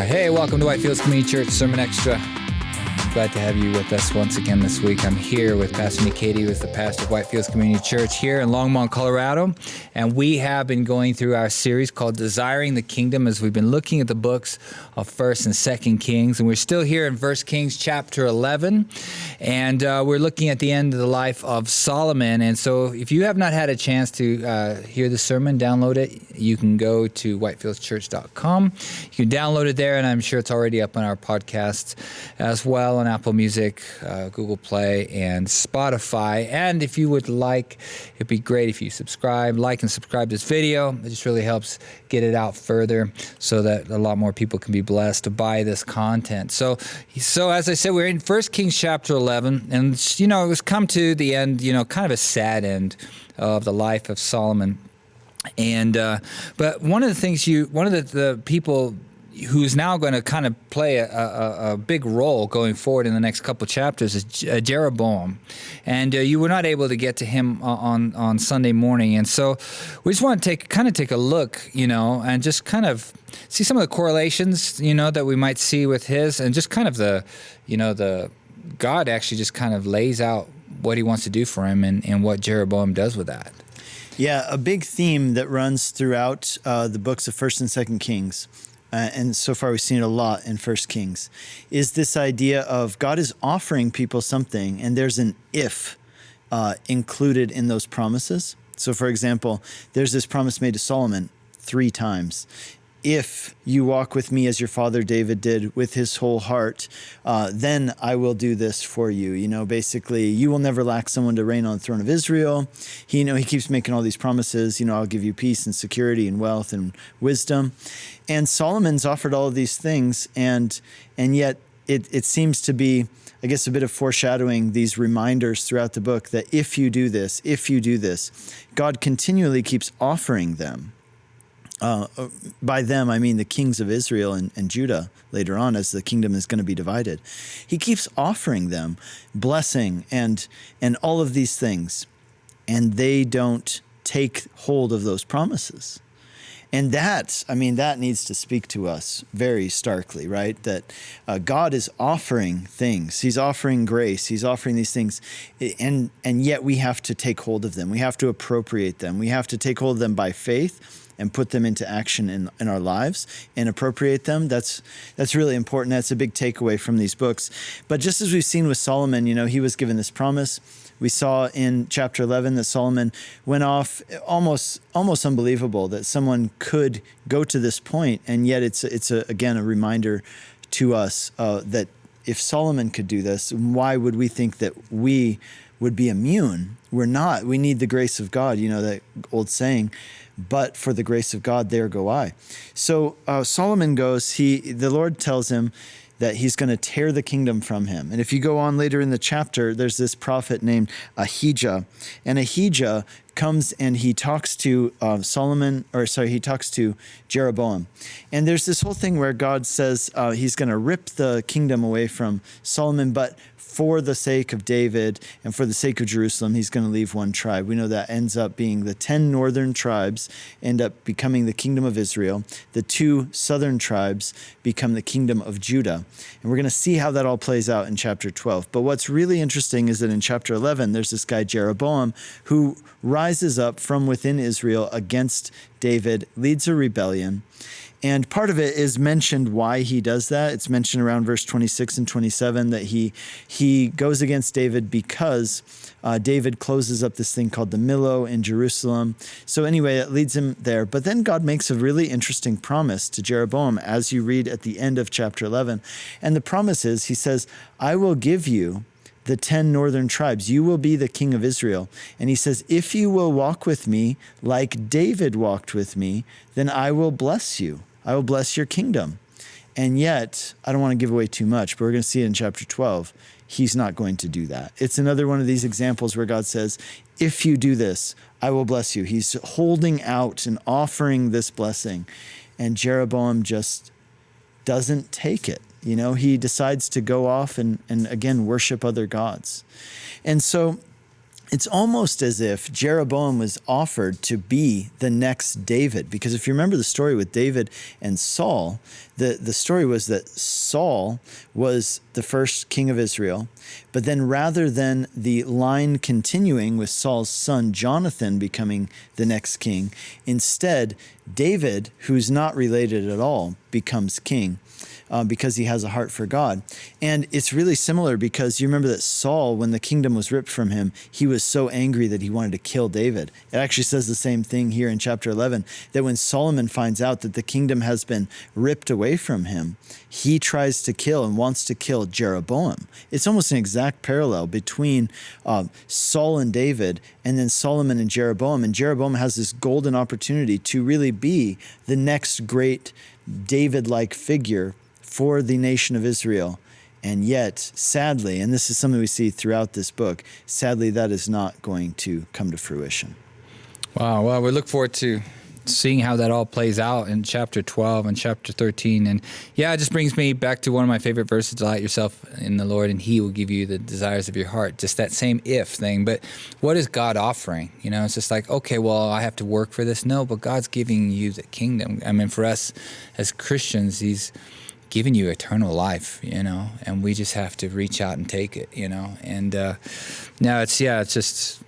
Hey, welcome to Whitefields Community Church Sermon Extra. Glad to have you with us once again this week. I'm here with Pastor Nick Cady, who is the pastor of Whitefields Community Church here in Longmont, Colorado. And we have been going through our series called Desiring the Kingdom as we've been looking at the books of 1st and 2nd Kings. And we're still here in 1st Kings chapter 11. And we're looking at the end of the life of Solomon. And so if you have not had a chance to hear the sermon, download it. You can go to whitefieldschurch.com. You can download it there, and I'm sure it's already up on our podcasts as well on Apple Music, Google Play, and Spotify. And if you would like, it'd be great if you like and subscribe to this video. It just really helps get it out further so that a lot more people can be blessed by this content. So as I said, we're in 1 Kings chapter 11, and it was come to the end, kind of a sad end of the life of Solomon. And but one of the people who's now going to kind of play a big role going forward in the next couple chapters is Jeroboam. And you were not able to get to him on Sunday morning. And so we just want to take a look, and just kind of see some of the correlations, that we might see with his, and just kind of the God actually just kind of lays out what he wants to do for him and what Jeroboam does with that. Yeah, a big theme that runs throughout the books of 1st and 2nd Kings, and so far we've seen it a lot in 1st Kings, is this idea of God is offering people something, and there's an if included in those promises. So, for example, there's this promise made to Solomon 3 times. If you walk with me as your father David did with his whole heart, then I will do this for you. Basically, you will never lack someone to reign on the throne of Israel. He keeps making all these promises. I'll give you peace and security and wealth and wisdom. And Solomon's offered all of these things, and yet it seems to be, I guess, a bit of foreshadowing these reminders throughout the book that if you do this, God continually keeps offering them. By them, I mean the kings of Israel and Judah later on, as the kingdom is going to be divided. He keeps offering them blessing and all of these things, and they don't take hold of those promises. And that needs to speak to us very starkly, right? That God is offering things. He's offering grace. He's offering these things. And yet we have to take hold of them. We have to appropriate them. We have to take hold of them by faith and put them into action in our lives and appropriate them. That's really important. That's a big takeaway from these books. But just as we've seen with Solomon, he was given this promise. We saw in chapter 11 that Solomon went off, almost unbelievable that someone could go to this point. And yet it's again, a reminder to us that if Solomon could do this, why would we think that we would be immune? We're not. We need the grace of God, that old saying, but for the grace of God, there go I. So Solomon goes, the Lord tells him that he's going to tear the kingdom from him. And if you go on later in the chapter, there's this prophet named Ahijah. And Ahijah comes and he talks to he talks to Jeroboam. And there's this whole thing where God says he's going to rip the kingdom away from Solomon, but for the sake of David and for the sake of Jerusalem, he's going to leave one tribe. We know that ends up being the 10 northern tribes end up becoming the kingdom of Israel. The 2 southern tribes become the kingdom of Judah. And we're going to see how that all plays out in chapter 12. But what's really interesting is that in chapter 11, there's this guy Jeroboam who rises up from within Israel against David, leads a rebellion. And part of it is mentioned why he does that. It's mentioned around verse 26 and 27 that he goes against David because David closes up this thing called the Millo in Jerusalem. So anyway, it leads him there. But then God makes a really interesting promise to Jeroboam as you read at the end of chapter 11. And the promise is, he says, I will give you the 10 northern tribes. You will be the king of Israel. And he says, if you will walk with me like David walked with me, then I will bless you. I will bless your kingdom. And yet, I don't want to give away too much, but we're going to see it in chapter 12. He's not going to do that. It's another one of these examples where God says, if you do this, I will bless you. He's holding out and offering this blessing. And Jeroboam just doesn't take it. He decides to go off and again, worship other gods. And so it's almost as if Jeroboam was offered to be the next David. Because if you remember the story with David and Saul, the story was that Saul was the first king of Israel. But then rather than the line continuing with Saul's son Jonathan becoming the next king, instead David, who's not related at all, becomes king. Because he has a heart for God. And it's really similar because you remember that Saul, when the kingdom was ripped from him, he was so angry that he wanted to kill David. It actually says the same thing here in chapter 11, that when Solomon finds out that the kingdom has been ripped away from him, he tries to kill and wants to kill Jeroboam. It's almost an exact parallel between Saul and David, and then Solomon and Jeroboam. And Jeroboam has this golden opportunity to really be the next great David-like figure for the nation of Israel. And yet, sadly, and this is something we see throughout this book, sadly, that is not going to come to fruition. Wow. Well, we look forward to seeing how that all plays out in chapter 12 and chapter 13. And yeah, it just brings me back to one of my favorite verses: delight yourself in the Lord and he will give you the desires of your heart. Just that same if thing. But what is God offering? You know, it's just like, okay, well, I have to work for this. No, but God's giving you the kingdom. I mean, for us as Christians, he's giving you eternal life, you know, and we just have to reach out and take it, you know. And now it's just,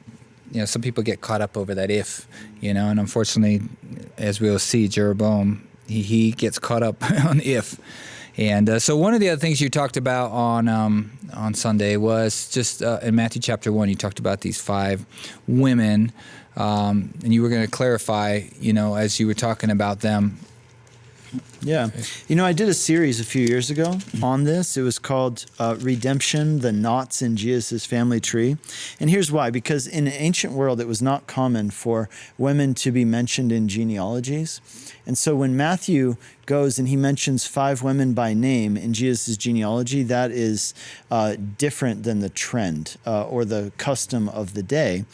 you know, some people get caught up over that if, you know, and unfortunately, as we'll see, Jeroboam, he gets caught up on if. And so one of the other things you talked about on Sunday was just in Matthew chapter 1, you talked about these 5 women, and you were going to clarify, you know, as you were talking about them. Yeah. You know, I did a series a few years ago on this. It was called Redemption, the Knots in Jesus' Family Tree. And here's why. Because in an ancient world, it was not common for women to be mentioned in genealogies. And so when Matthew goes and he mentions 5 women by name in Jesus' genealogy, that is different than the trend or the custom of the day.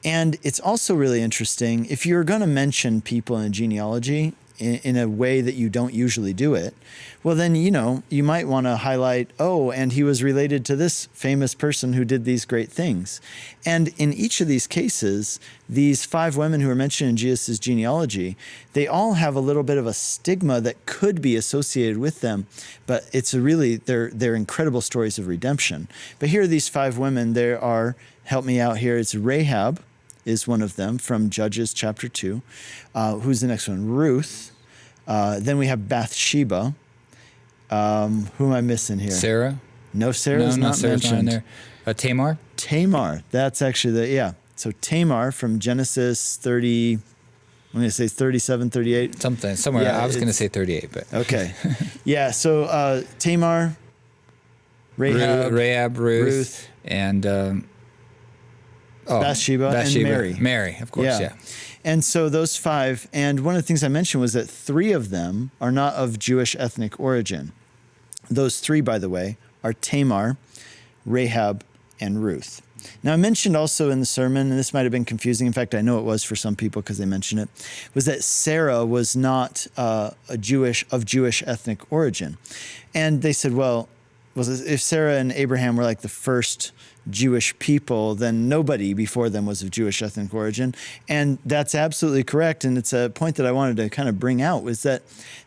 And it's also really interesting, if you're going to mention people in a genealogy in a way that you don't usually do it, well then, you know, you might want to highlight, oh, and he was related to this famous person who did these great things. And in each of these cases, these 5 women who are mentioned in Jesus' genealogy, they all have a little bit of a stigma that could be associated with them, but it's they're incredible stories of redemption. But here are these 5 women. There are, help me out here, it's Rahab is one of them from Judges chapter 2. Who's the next one? Ruth. Then we have Bathsheba. Who am I missing here? Sarah? No, Sarah's not mentioned. Not there. Tamar? Tamar. That's actually So Tamar from Genesis 30, I'm going to say 37, 38. Somewhere. Yeah, I was going to say 38, but. Okay. Yeah, so Tamar, Rahab, Ruth. And Bathsheba, and Mary. Mary, of course, yeah. And so those 5, and one of the things I mentioned was that 3 of them are not of Jewish ethnic origin. Those 3, by the way, are Tamar, Rahab, and Ruth. Now, I mentioned also in the sermon, and this might have been confusing, in fact, I know it was for some people because they mentioned it, was that Sarah was not of Jewish ethnic origin. And they said, well, if Sarah and Abraham were like the first Jewish people, then nobody before them was of Jewish ethnic origin. And that's absolutely correct. And it's a point that I wanted to kind of bring out, was that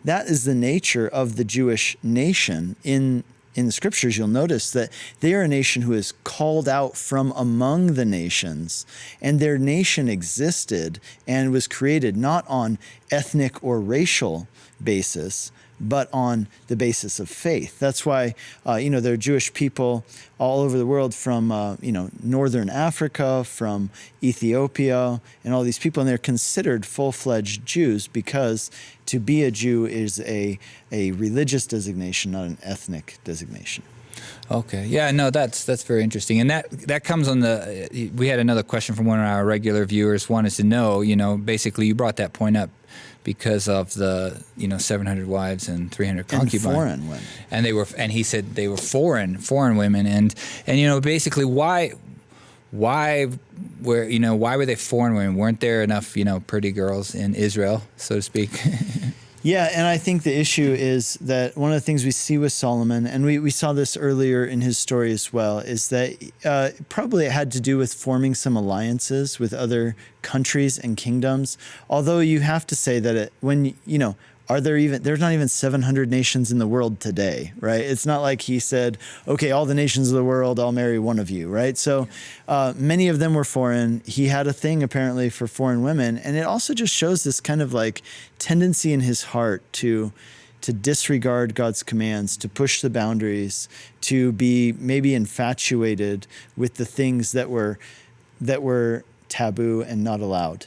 is the nature of the Jewish nation. In the scriptures, you'll notice that they are a nation who is called out from among the nations, and their nation existed and was created not on ethnic or racial basis, but on the basis of faith. That's why, there are Jewish people all over the world from, northern Africa, from Ethiopia, and all these people, and they're considered full-fledged Jews because to be a Jew is a religious designation, not an ethnic designation. Okay. Yeah, no, that's very interesting. And that comes on we had another question from one of our regular viewers, wanted to know, basically you brought that point up because of the 700 wives and 300 concubines. And foreign women. And he said they were foreign women, and basically why were they foreign women? Weren't there enough pretty girls in Israel, so to speak? Yeah, and I think the issue is that one of the things we see with Solomon, and we saw this earlier in his story as well, is that probably it had to do with forming some alliances with other countries and kingdoms. Although you have to say that there's not even 700 nations in the world today, right? It's not like he said, okay, all the nations of the world, I'll marry one of you, right? So many of them were foreign. He had a thing apparently for foreign women. And it also just shows this kind of like tendency in his heart to disregard God's commands, to push the boundaries, to be maybe infatuated with the things that were taboo and not allowed.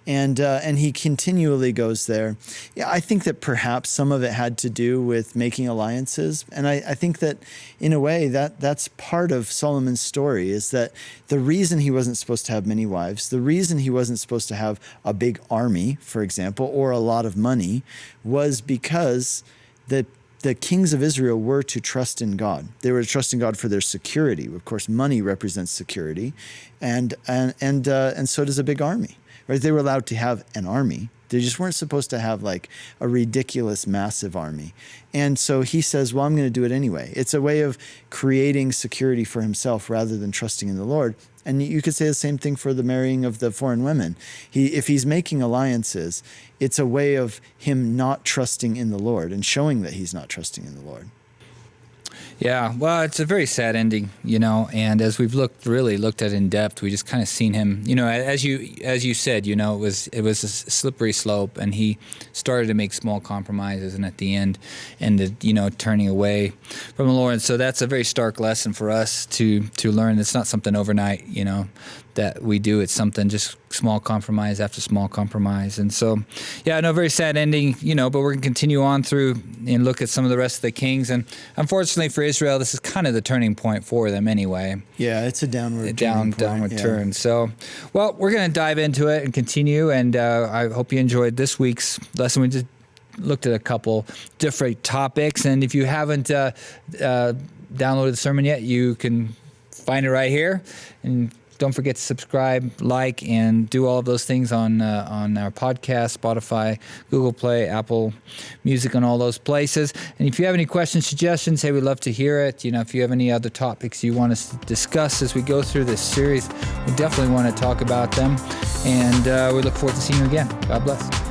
And he continually goes there. Yeah, I think that perhaps some of it had to do with making alliances. And I think that in a way that's part of Solomon's story, is that the reason he wasn't supposed to have many wives, the reason he wasn't supposed to have a big army, for example, or a lot of money, was because the kings of Israel were to trust in God. They were to trust in God for their security. Of course, money represents security, and so does a big army. Right? They were allowed to have an army. They just weren't supposed to have like a ridiculous, massive army. And so he says, well, I'm going to do it anyway. It's a way of creating security for himself rather than trusting in the Lord. And you could say the same thing for the marrying of the foreign women. If he's making alliances, it's a way of him not trusting in the Lord and showing that he's not trusting in the Lord. Yeah, well, it's a very sad ending, and as we've looked at in depth, we just kind of seen him, as you said, it was a slippery slope, and he started to make small compromises, and at the end ended, turning away from the Lord. And so that's a very stark lesson for us to learn. It's not something overnight, that we do. It's something just small compromise after small compromise. And so, very sad ending, but we're going to continue on through and look at some of the rest of the kings. And unfortunately for Israel, this is kind of the turning point for them anyway. Yeah, it's a downward turn. So, well, we're going to dive into it and continue. And I hope you enjoyed this week's lesson. We just looked at a couple different topics. And if you haven't downloaded the sermon yet, you can find it right here. And don't forget to subscribe, like, and do all of those things on our podcast, Spotify, Google Play, Apple Music, and all those places. And if you have any questions, suggestions, hey, we'd love to hear it. If you have any other topics you want us to discuss as we go through this series, we definitely want to talk about them. And we look forward to seeing you again. God bless.